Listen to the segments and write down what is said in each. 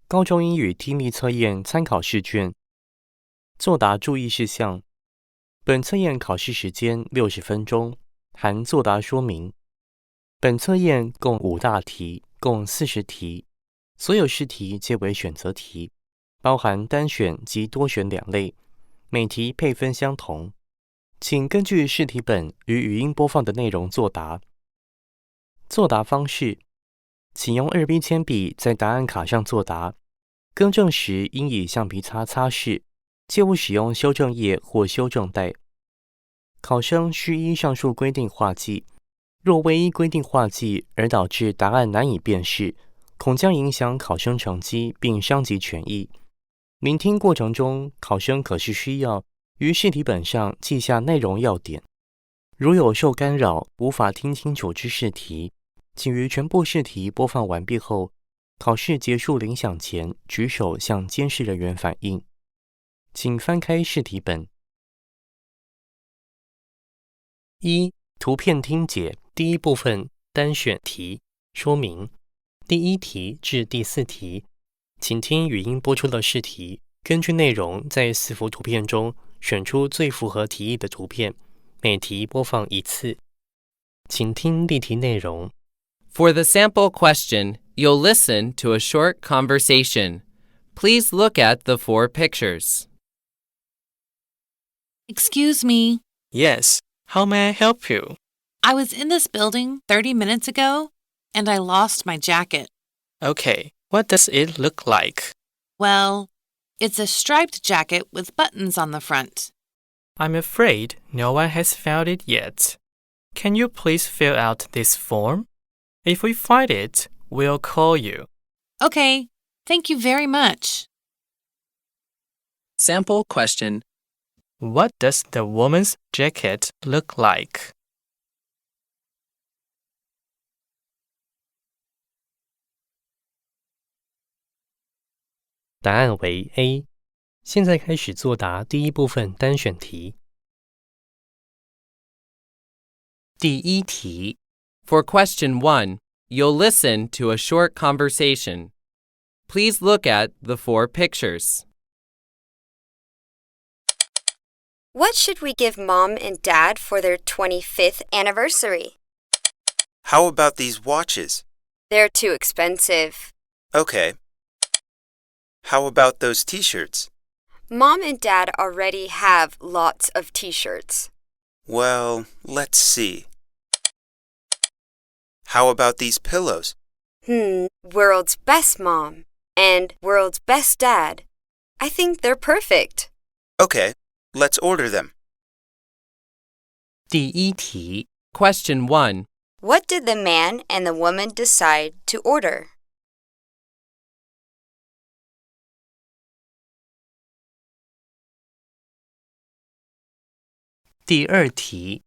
高中英语听力测验参考试卷作答注意事项。本测验考试时间60分钟，含作答说明。本测验共5大题，共40题，所有试题皆为选择题，包含单选及多选2类，每题配分相同。请根据试题本与语音播放的内容作答。作答方式：请用2B 铅笔在答案卡上作答，更正时应以橡皮擦擦拭，切勿使用修正液或修正带。考生需依上述规定画记，若未依规定画记而导致答案难以辨识，恐将影响考生成绩并伤及权益。聆听过程中，考生可是需要于试题本上记下内容要点。如有受干扰，无法听清楚之试题，请于全部试题播放完毕后，考试结束铃响前举手向监视人员反映。请翻开试题本。1. 图片听解第一部分单选题说明。第1题至第4题，请听语音播出的试题，根据内容在4幅图片中选出最符合题意的图片，每题播放1次。请听例题内容。For the sample question, you'll listen to a short conversation. Please look at the 4 pictures. Excuse me. Yes, how may I help you? I was in this building 30 minutes ago, and I lost my jacket. Okay, what does it look like? Well, it's a striped jacket with buttons on the front. I'm afraid no one has found it yet. Can you please fill out this form? If we find it, we'll call you. Okay, thank you very much. Sample question. What does the woman's jacket look like? 答案为 A。 现在开始作答第一部分单选题。第1题。 For question 1, you'll listen to a short conversation. Please look at the 4 pictures. What should we give Mom and Dad for their 25th anniversary? How about these watches? They're too expensive. Okay. How about those t-shirts? Mom and Dad already have lots of t-shirts. Well, let's see. How about these pillows? World's best mom and world's best dad. I think they're perfect. Okay, let's order them. 第1题。 Question 1. What did the man and the woman decide to order? 第2题。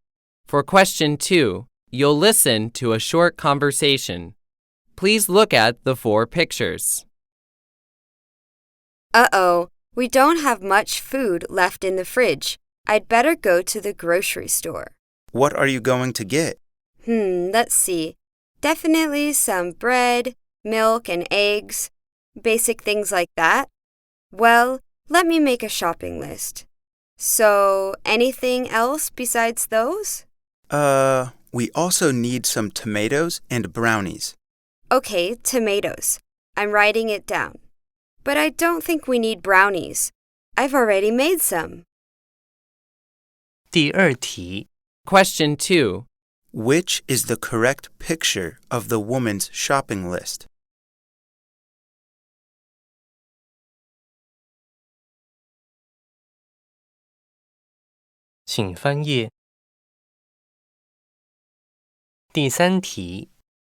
For question 2, you'll listen to a short conversation. Please look at the 4 pictures. Uh-oh, we don't have much food left in the fridge. I'd better go to the grocery store. What are you going to get? Let's see. Definitely some bread, milk, and eggs. Basic things like that. Well, let me make a shopping list. So, anything else besides those? We also need some tomatoes and brownies. Okay, tomatoes. I'm writing it down. But I don't think we need brownies. I've already made some. 第2题。 Question 2. Which is the correct picture of the woman's shopping list? 请翻页。第3题。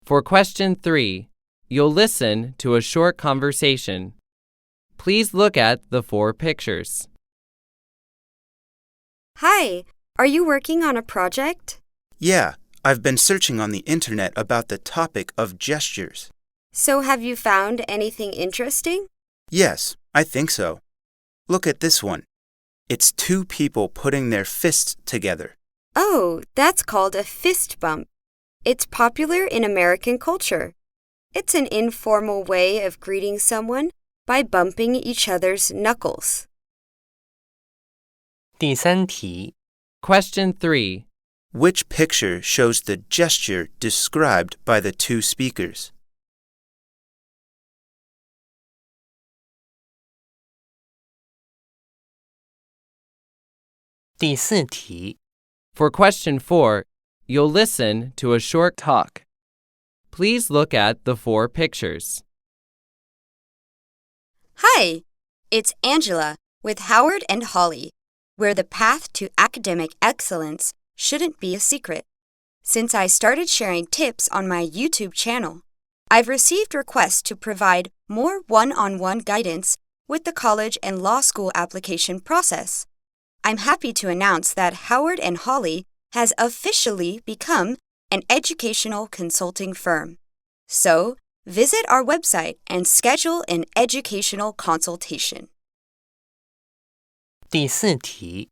For question 3, you'll listen to a short conversation. Please look at the 4 pictures. Hi, are you working on a project? Yeah, I've been searching on the internet about the topic of gestures. So have you found anything interesting? Yes, I think so. Look at this one. It's 2 people putting their fists together. Oh, that's called a fist bump. It's popular in American culture. It's an informal way of greeting someone by bumping each other's knuckles. 第三题， Question 3. Which picture shows the gesture described by the two speakers? 第四题， For question 4, you'll listen to a short talk. Please look at the 4 pictures. Hi, it's Angela with Howard and Holly, where the path to academic excellence shouldn't be a secret. Since I started sharing tips on my YouTube channel, I've received requests to provide more one-on-one guidance with the college and law school application process. I'm happy to announce that Howard and Holly has officially become an educational consulting firm. So, visit our website and schedule an educational consultation. 第四题，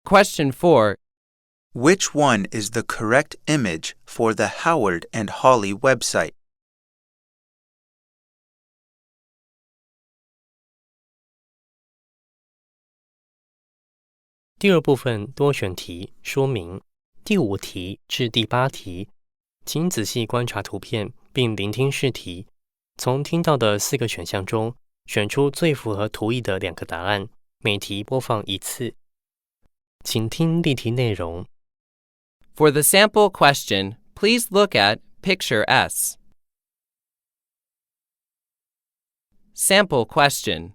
Question 4. Which one is the correct image for the Howard and Holly website? 第二部分多选题说明，第5题至第8题，请仔细观察图片并聆听试题，从听到的4个选项中选出最符合图意的2个答案，每题播放1次。请听例题内容。 For the sample question, please look at Picture S. Sample question.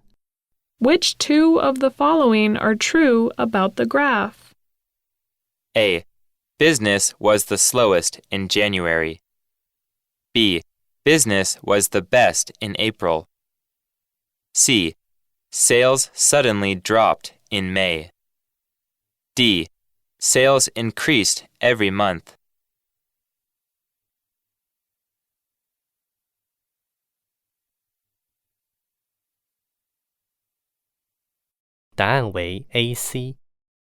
Which 2 of the following are true about the graph? A. Business was the slowest in January. B. Business was the best in April. C. Sales suddenly dropped in May. D. Sales increased every month. 答案为 A、C。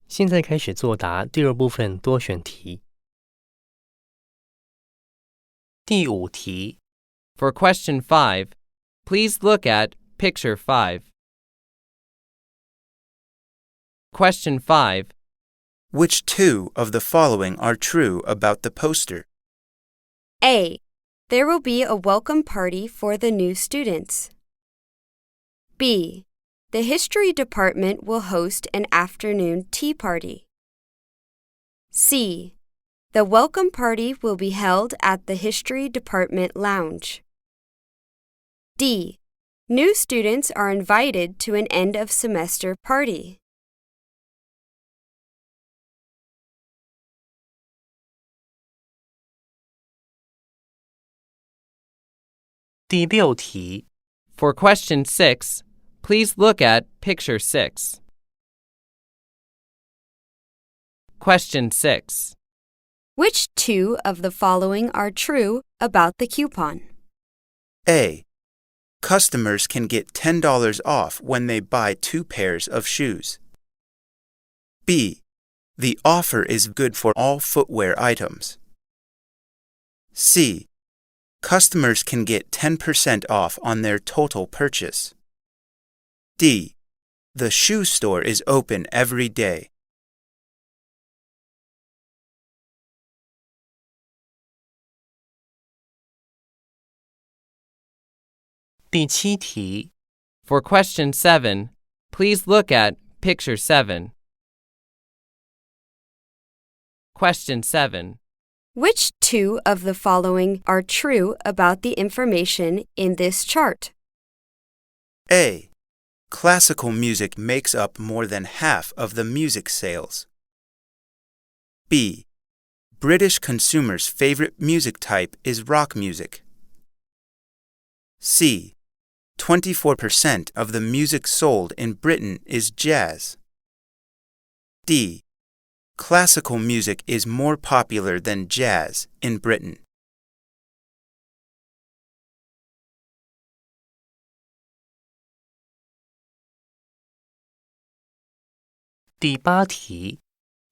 现在开始作答第二部分多选题。第5题， For question 5, please look at Picture 5. Question 5. Which 2 of the following are true about the poster? A. There will be a welcome party for the new students. B. The history department will host an afternoon tea party. C. The welcome party will be held at the history department lounge. D. New students are invited to an end of semester party. 第6题， For question 6, please look at Picture 6. Question 6. Which 2 of the following are true about the coupon? A. Customers can get $10 off when they buy 2 pairs of shoes. B. The offer is good for all footwear items. C. Customers can get 10% off on their total purchase. D. The shoe store is open every day. 第7题， For question 7, please look at Picture 7. Question 7. Which 2 of the following are true about the information in this chart? A. Classical music makes up more than half of the music sales. B. British consumers' favorite music type is rock music. C. 24% of the music sold in Britain is jazz. D. Classical music is more popular than jazz in Britain. 第8题，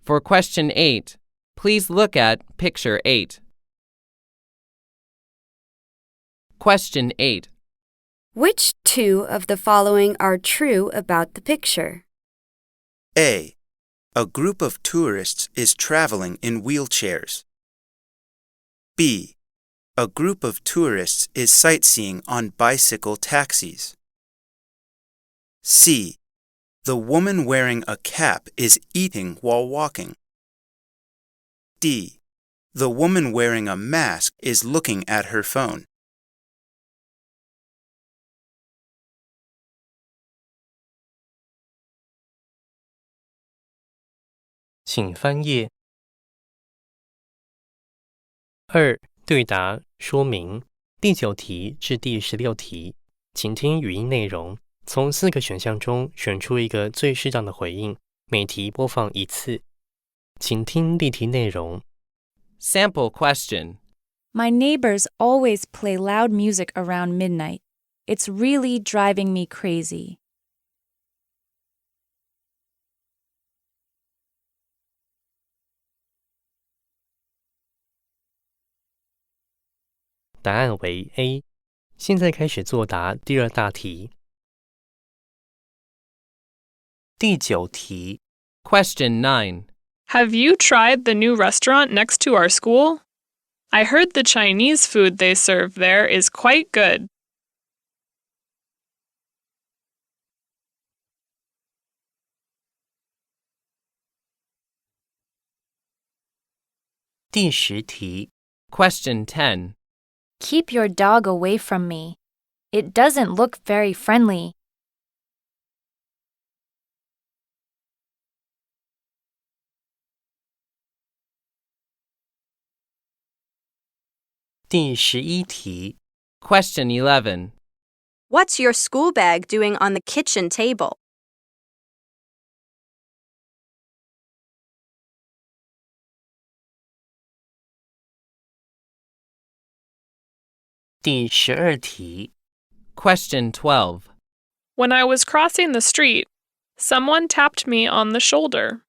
For question 8, please look at Picture 8. Question 8. Which two of the following are true about the picture? A. A group of tourists is traveling in wheelchairs. B. A group of tourists is sightseeing on bicycle taxis. C. The woman wearing a cap is eating while walking. D. The woman wearing a mask is looking at her phone. 请翻页。2. 对答说明第9题至第16题，请听语音内容，从4个选项中选出一个最适当的回应，每题播放1次。请听例题内容。Sample question. My neighbors always play loud music around midnight. It's really driving me crazy. 答案为 A。现在开始作答第2大题。第9题。Question 9. Have you tried the new restaurant next to our school? I heard the Chinese food they serve there is quite good. 第10题。Question 10. Keep your dog away from me. It doesn't look very friendly. 第11题。Question 11. What's your school bag doing on the kitchen table? 第12题。Question 12. When I was crossing the street, someone tapped me on the shoulder.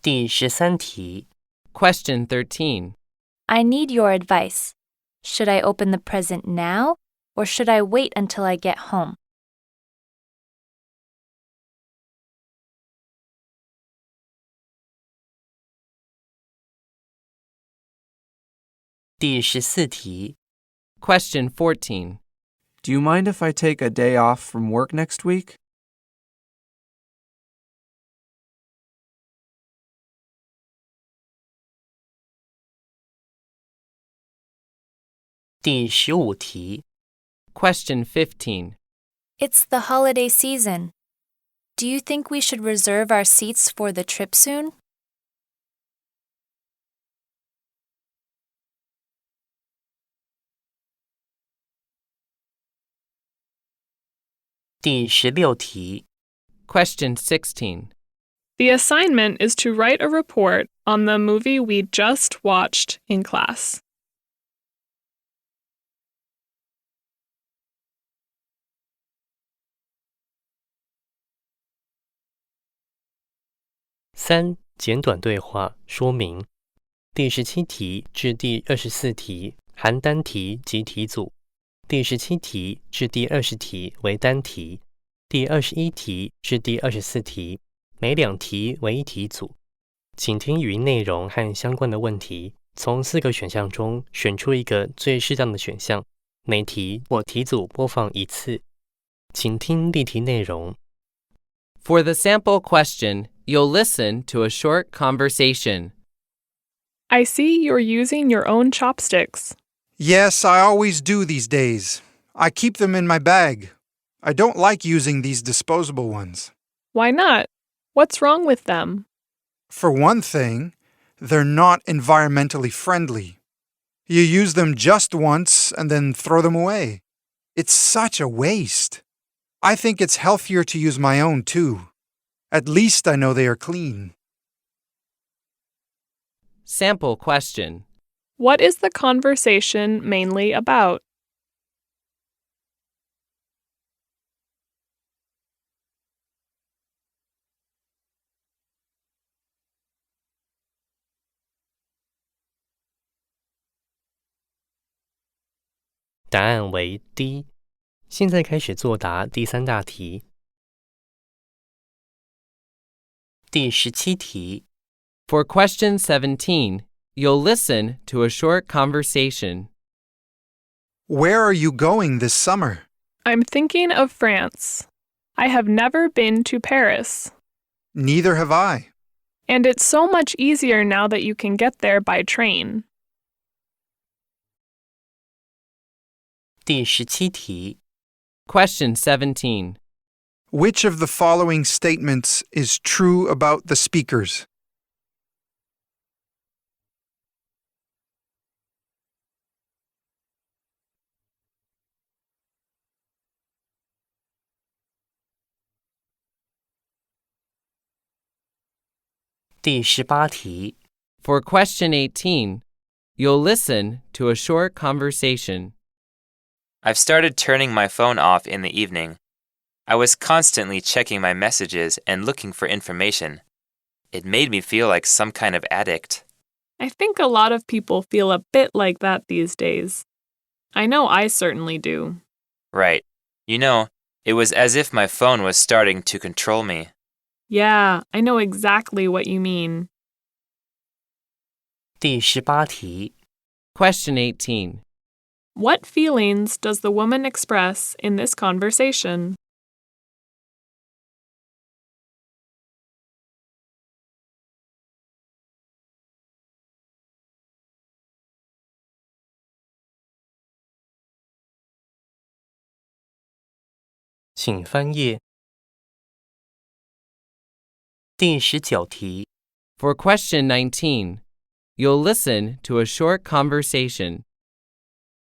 第13题。Question 13. I need your advice. Should I open the present now, or should I wait until I get home? 第14题。Question 14. Do you mind if I take a day off from work next week? 第15题。Question 15. It's the holiday season. Do you think we should reserve our seats for the trip soon? 第16题。Question 16. The assignment is to write a report on the movie we just watched in class. 3. 简短对话说明第17题至第24题含单题及题组，第17题至第20题为单题，第21题至第24题每2题为1题组。请听语音内容和相关的问题，从4个选项中选出一个最适当的选项，每题或题组播放1次。请听例题内容。For the sample question, you'll listen to a short conversation. I see you're using your own chopsticks. Yes, I always do these days. I keep them in my bag. I don't like using these disposable ones. Why not? What's wrong with them? For one thing, they're not environmentally friendly. You use them just once and then throw them away. It's such a waste. I think it's healthier to use my own too. At least I know they are clean. Sample question. What is the conversation mainly about? 答案为 D。现在开始作答第3大题。第17题。For question 17, you'll listen to a short conversation. Where are you going this summer? I'm thinking of France. I have never been to Paris. Neither have I. And it's so much easier now that you can get there by train. 第17题。Question 17. Which of the following statements is true about the speakers?第18题。For question 18, you'll listen to a short conversation. I've started turning my phone off in the evening. I was constantly checking my messages and looking for information. It made me feel like some kind of addict. I think a lot of people feel a bit like that these days. I know I certainly do. Right. You know, it was as if my phone was starting to control me. Yeah, I know exactly what you mean. 第18题。 Question 18. What feelings does the woman express in this conversation? “请翻页。第19题。 For question 19, you'll listen to a short conversation.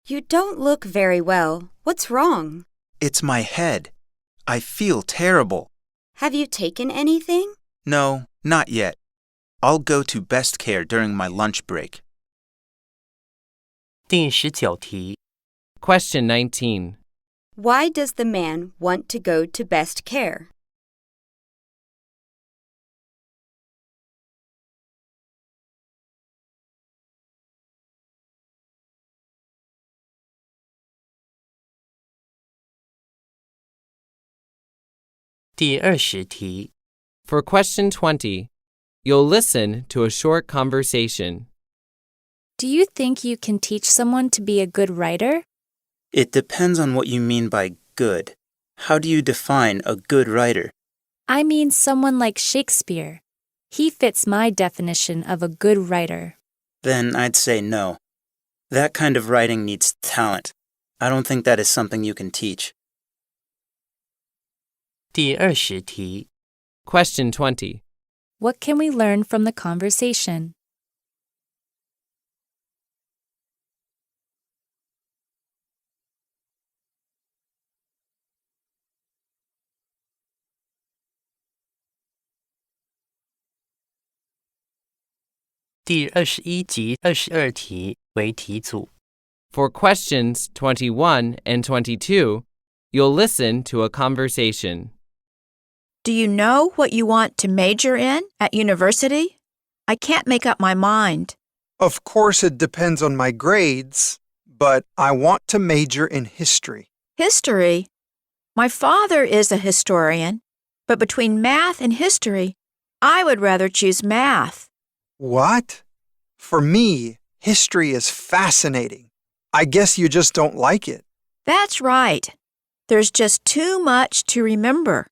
You don't look very well. What's wrong? It's my head. I feel terrible. Have you taken anything? No, not yet. I'll go to Best Care during my lunch break. 第19题。 Question 19. Why does the man want to go to Best Care? “第20题。 For question 20, you'll listen to a short conversation. Do you think you can teach someone to be a good writer? It depends on what you mean by good. How do you define a good writer? I mean someone like Shakespeare. He fits my definition of a good writer. Then I'd say no. That kind of writing needs talent. I don't think that is something you can teach. 第20题。 Question 20. What can we learn from the conversation? “第21及22题为题组。 For questions 21 and 22, you'll listen to a conversation. Do you know what you want to major in at university? I can't make up my mind. Of course, it depends on my grades, but I want to major in history. History? My father is a historian, but between math and history, I would rather choose math. What? For me, history is fascinating. I guess you just don't like it. That's right. There's just too much to remember.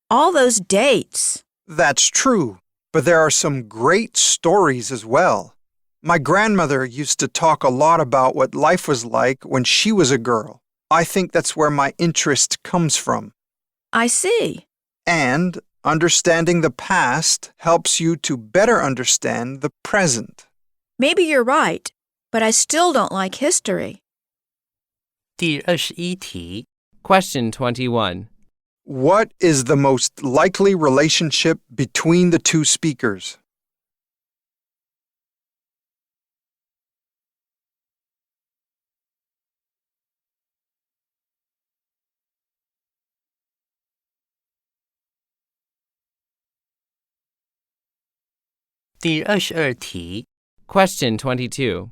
All those dates. That's true, but there are some great stories as well. My grandmother used to talk a lot about what life was like when she was a girl. I think that's where my interest comes from. I see. And understanding the past helps you to better understand the present. Maybe you're right, but I still don't like history. 第21题。 Question 21. What is the most likely relationship between the two speakers? “第22题。 Question 22.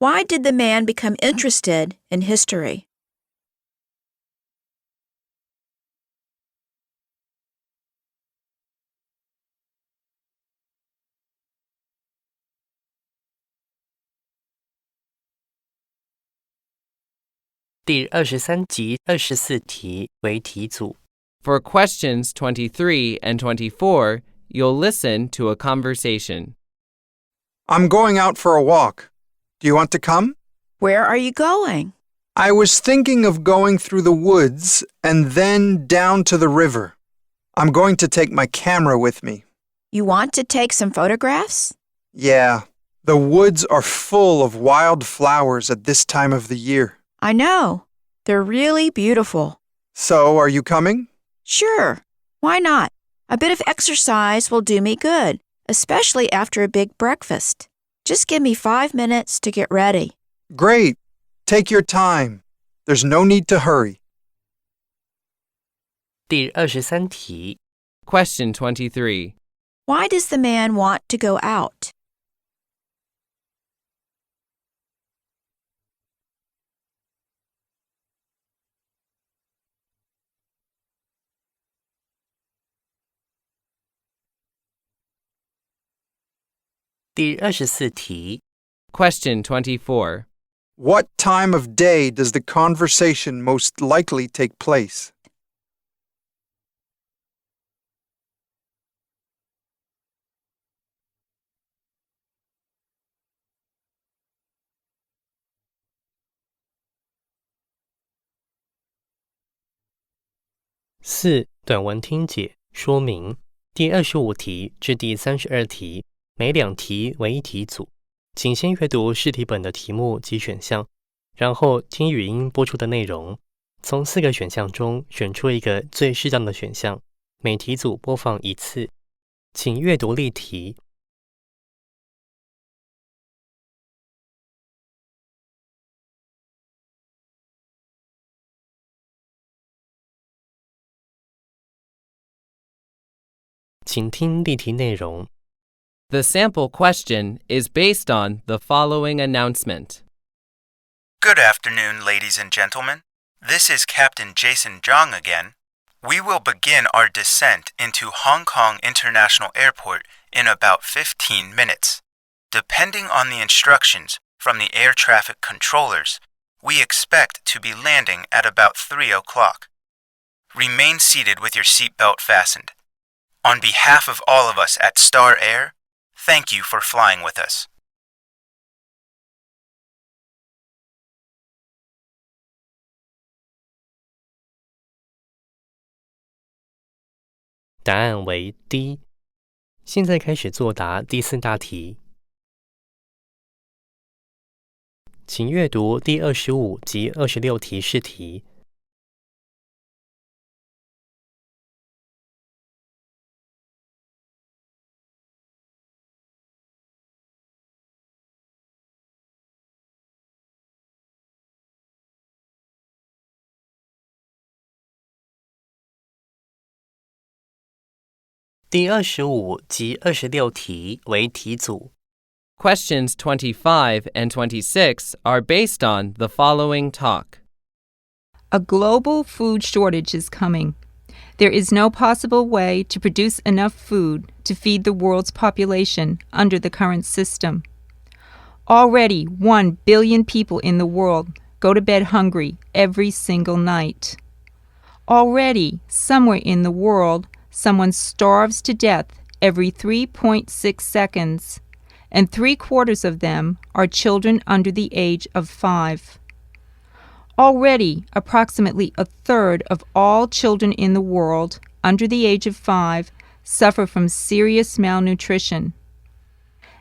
Why did the man become interested in history? 第23及24题为题组。 For questions 23 and 24, you'll listen to a conversation. I'm going out for a walk. Do you want to come? Where are you going? I was thinking of going through the woods and then down to the river. I'm going to take my camera with me. You want to take some photographs? Yeah, the woods are full of wild flowers at this time of the year. I know. They're really beautiful. So, are you coming? Sure. Why not? A bit of exercise will do me good, especially after a big breakfast. Just give me 5 minutes to get ready. Great. Take your time. There's no need to hurry. 第23题。 Question 23. Why does the man want to go out? 第24题。 Question 24. What time of day does the conversation most likely take place? 4. 短文听解说明第25题至第32题，每2题为一题组，请先阅读试题本的题目及选项，然后听语音播出的内容，从4个选项中选出一个最适当的选项，每题组播放1次。请阅读例题。请听例题内容。 The sample question is based on the following announcement. Good afternoon, ladies and gentlemen. This is Captain Jason Zhang again. We will begin our descent into Hong Kong International Airport in about 15 minutes. Depending on the instructions from the air traffic controllers, we expect to be landing at about 3 o'clock. Remain seated with your seatbelt fastened. On behalf of all of us at Star Air, thank you for flying with us. 答案为 D。 现在开始作答第4大题。请阅读第25及26题试题。第25及26题为题组。 Questions 25 and 26 are based on the following talk. A global food shortage is coming. There is no possible way to produce enough food to feed the world's population under the current system. Already 1 billion people in the world go to bed hungry every single night. Already, somewhere in the world, someone starves to death every 3.6 seconds, and 3/4 of them are children under the age of 5. Already, approximately 1/3 of all children in the world under the age of 5 suffer from serious malnutrition.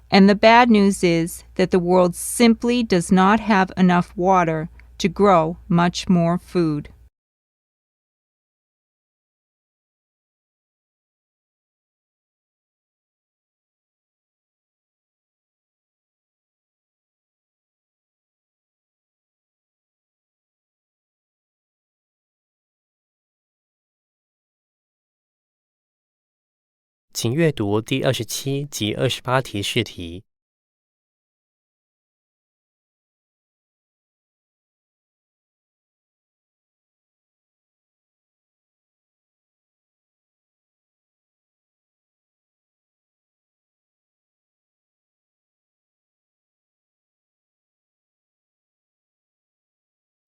And the bad news is that the world simply does not have enough water to grow much more food. 请阅读第27及28题试题。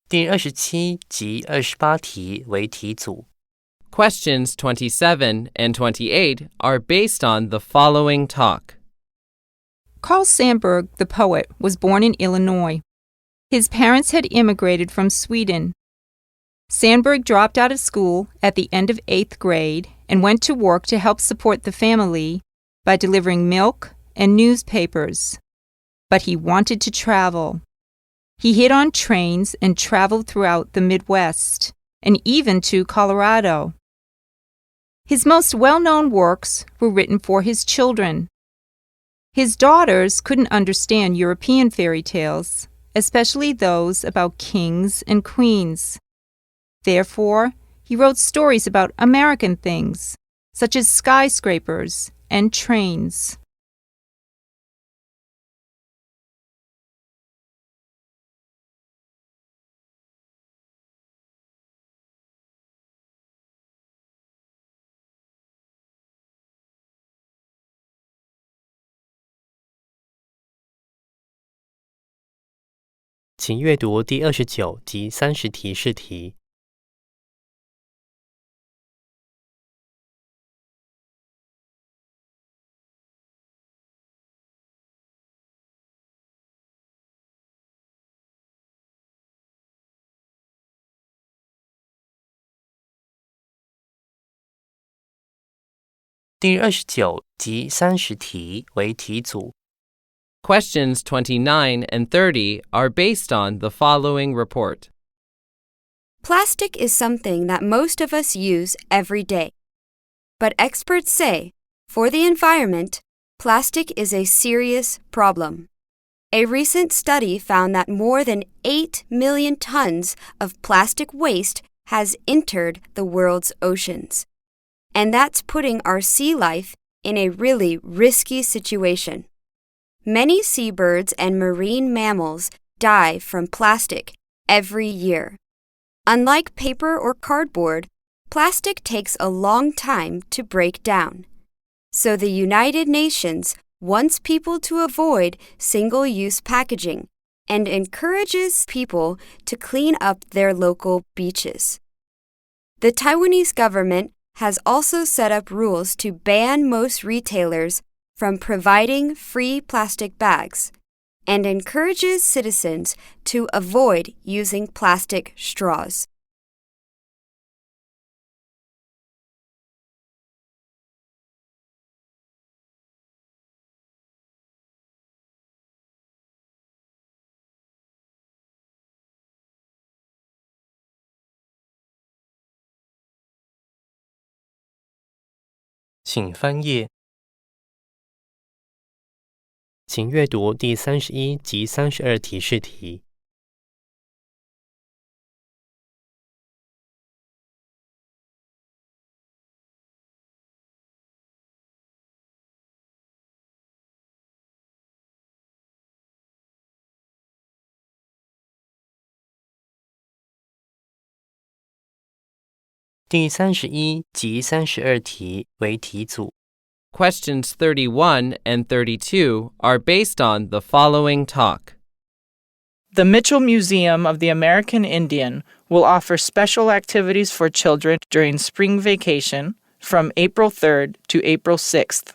第27及28题为题组。Questions 27 and 28 are based on the following talk. Carl Sandburg, the poet, was born in Illinois. His parents had immigrated from Sweden. Sandburg dropped out of school at the end of 8th grade and went to work to help support the family by delivering milk and newspapers. But he wanted to travel. He hid on trains and traveled throughout the Midwest and even to Colorado. His most well-known works were written for his children. His daughters couldn't understand European fairy tales, especially those about kings and queens. Therefore, he wrote stories about American things, such as skyscrapers and trains.请阅读第29及30题试题。第29及30题为题组。Questions 29 and 30 are based on the following report. Plastic is something that most of us use every day. But experts say, for the environment, plastic is a serious problem. A recent study found that more than 8 million tons of plastic waste has entered the world's oceans. And that's putting our sea life in a really risky situation. Many seabirds and marine mammals die from plastic every year. Unlike paper or cardboard, plastic takes a long time to break down. So the United Nations wants people to avoid single-use packaging and encourages people to clean up their local beaches. The Taiwanese government has also set up rules to ban most retailers from providing free plastic bags and encourages citizens to avoid using plastic straws.请翻页。请阅读第31及32题试题。第31及32题为题组。Questions 31 and 32 are based on the following talk. The Mitchell Museum of the American Indian will offer special activities for children during spring vacation from April 3rd to April 6th.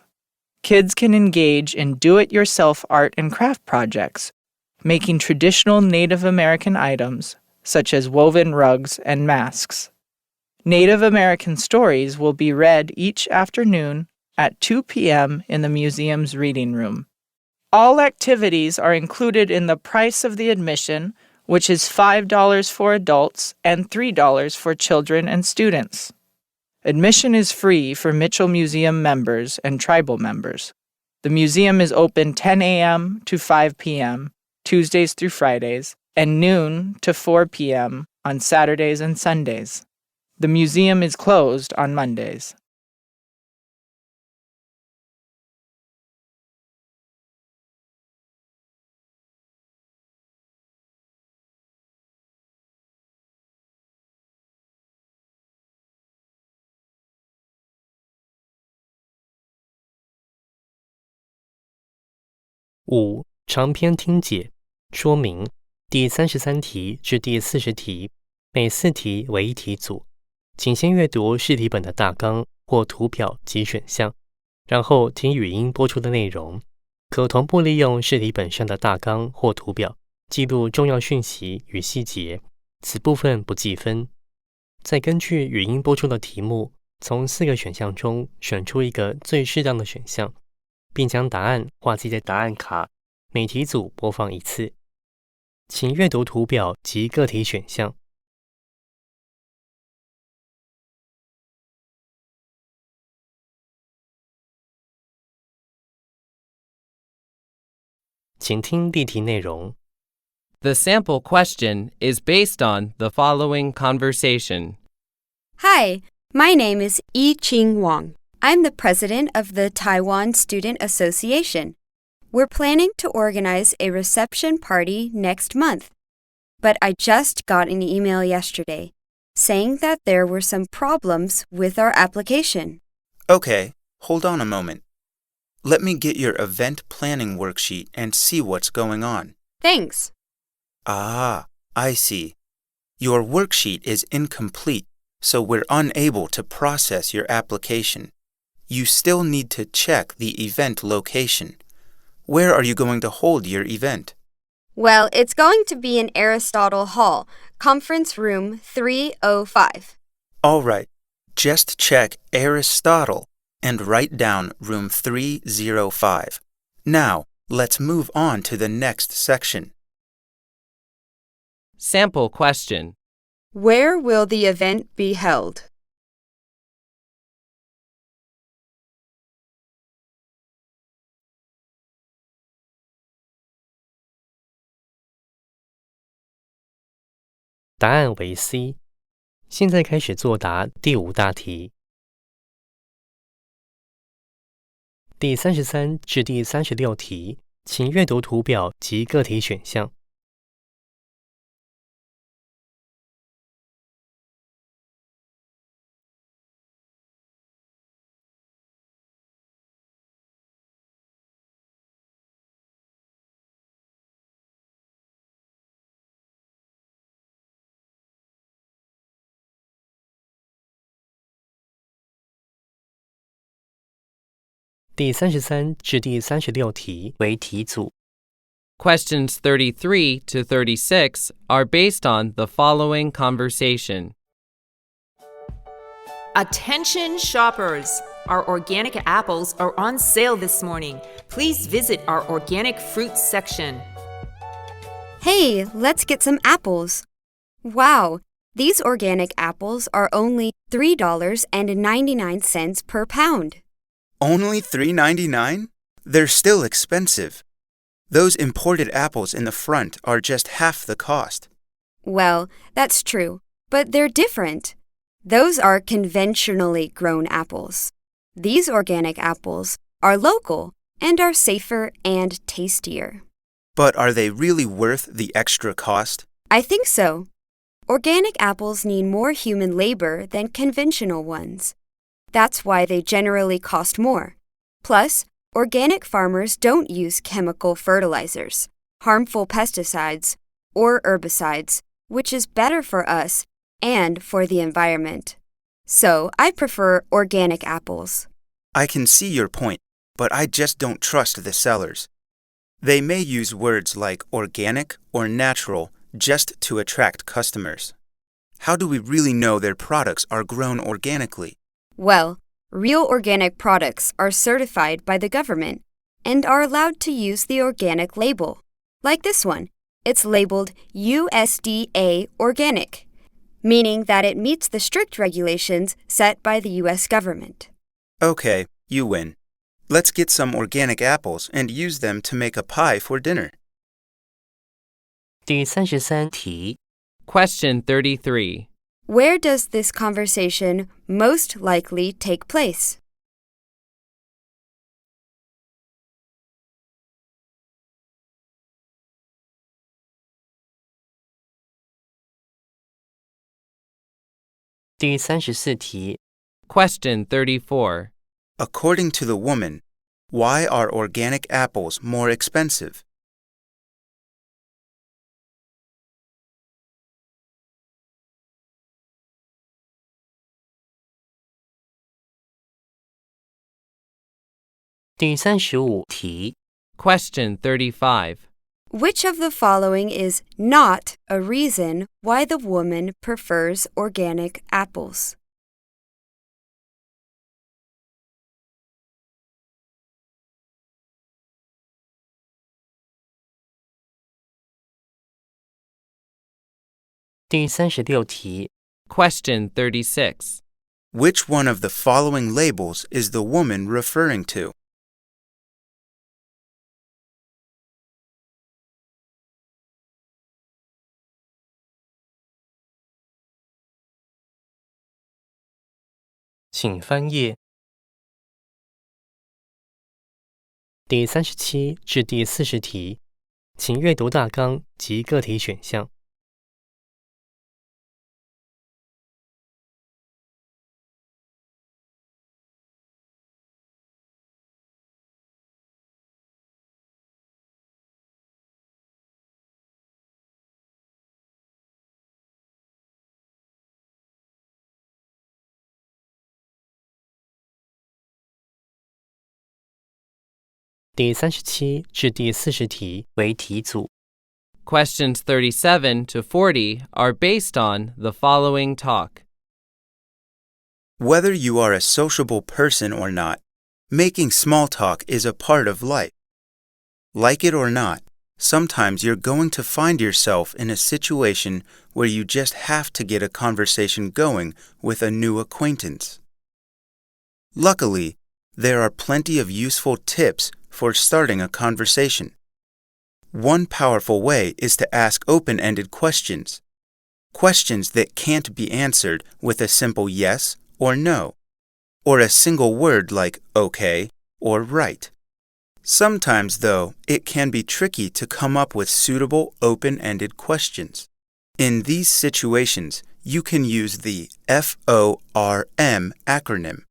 Kids can engage in do-it-yourself art and craft projects, making traditional Native American items, such as woven rugs and masks. Native American stories will be read each afternoon at 2 p.m. in the museum's reading room. All activities are included in the price of the admission, which is $5 for adults and $3 for children and students. Admission is free for Mitchell Museum members and tribal members. The museum is open 10 a.m. to 5 p.m., Tuesdays through Fridays, and noon to 4 p.m. on Saturdays and Sundays. The museum is closed on Mondays.5. 长篇听解说明第33题至第40题，每4题为一题组，请先阅读试题本的大纲或图表及选项，然后听语音播出的内容，可同步利用试题本上的大纲或图表记录重要讯息与细节，此部分不计分。再根据语音播出的题目，从4个选项中选出一个最适当的选项，并将答案画记在答案卡，每题组播放一次。请阅读图表及各题选项。请听例题内容。The sample question is based on the following conversation. Hi, my name is Yi-Ching Wang. I'm the president of the Taiwan Student Association. We're planning to organize a reception party next month. But I just got an email yesterday saying that there were some problems with our application. Okay, hold on a moment. Let me get your event planning worksheet and see what's going on. Thanks. Ah, I see. Your worksheet is incomplete, so we're unable to process your application. You still need to check the event location. Where are you going to hold your event? Well, it's going to be in Aristotle Hall, Conference Room 305. All right, just check Aristotle and write down room 305. Now, let's move on to the next section. Sample question. Where will the event be held?答案为 C。现在开始作答第5大题。第33至第36题，请阅读图表及各题选项。第33至第36题为题组。Questions 33 to 36 are based on the following conversation. Attention shoppers! Our organic apples are on sale this morning. Please visit our organic fruits section. Hey, let's get some apples. Wow, these organic apples are only $3.99 per pound. Only $3.99? They're still expensive. Those imported apples in the front are just half the cost. Well, that's true, but they're different. Those are conventionally grown apples. These organic apples are local and are safer and tastier. But are they really worth the extra cost? I think so. Organic apples need more human labor than conventional ones. That's why they generally cost more. Plus, organic farmers don't use chemical fertilizers, harmful pesticides, or herbicides, which is better for us and for the environment. So, I prefer organic apples. I can see your point, but I just don't trust the sellers. They may use words like organic or natural just to attract customers. How do we really know their products are grown organically? Well, real organic products are certified by the government and are allowed to use the organic label. Like this one, it's labeled USDA Organic, meaning that it meets the strict regulations set by the U.S. government. Okay, you win. Let's get some organic apples and use them to make a pie for dinner. 第33题。 Question 33. Where does this conversation most likely take place?第34题。 Question 34. According to the woman, why are organic apples more expensive? 第35题 Question 35. Which of the following is not a reason why the woman prefers organic apples?第36题 Question 36. Which one of the following labels is the woman referring to? "请翻页。第37至第40题，请阅读大纲及各题选项。第37至第40题为题组。Questions 37 to 40 are based on the following talk. Whether you are a sociable person or not, making small talk is a part of life. Like it or not, sometimes you're going to find yourself in a situation where you just have to get a conversation going with a new acquaintance. Luckily, there are plenty of useful tips for starting a conversation. One powerful way is to ask open-ended questions. Questions that can't be answered with a simple yes or no, or a single word like okay or right. Sometimes, though, it can be tricky to come up with suitable open-ended questions. In these situations, you can use the FORM acronym,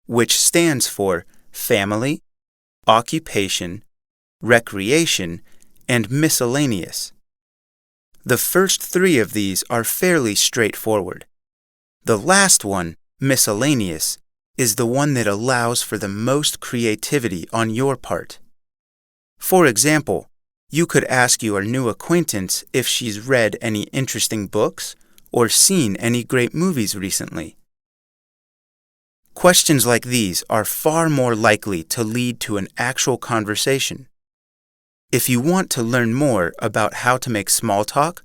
which stands for Family, Occupation, Recreation, and Miscellaneous. The first three of these are fairly straightforward. The last one, Miscellaneous, is the one that allows for the most creativity on your part. For example, you could ask your new acquaintance if she's read any interesting books or seen any great movies recently. Questions like these are far more likely to lead to an actual conversation. If you want to learn more about how to make small talk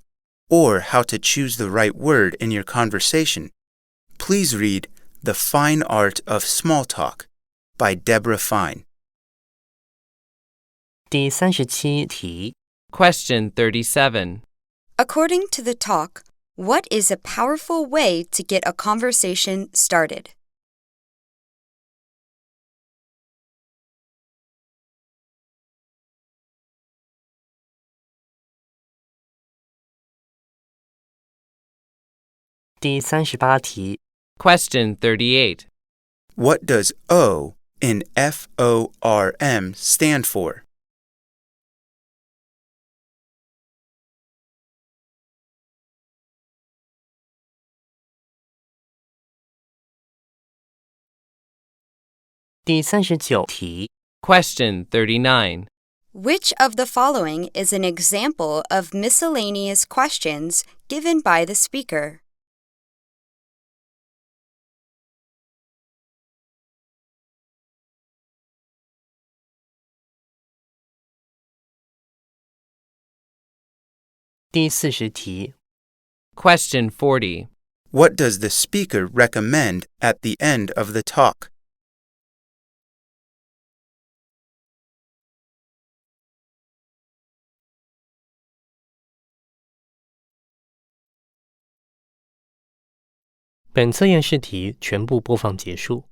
or how to choose the right word in your conversation, please read The Fine Art of Small Talk by Deborah Fine. 第37题 Question 37. According to the talk, what is a powerful way to get a conversation started?第38题 Question 38. What does O in FORM stand for?第39题 Question 39. Which of the following is an example of miscellaneous questions given by the speaker?第40题 Question 40. What does the speaker recommend at the end of the talk?本测验试题全部播放结束。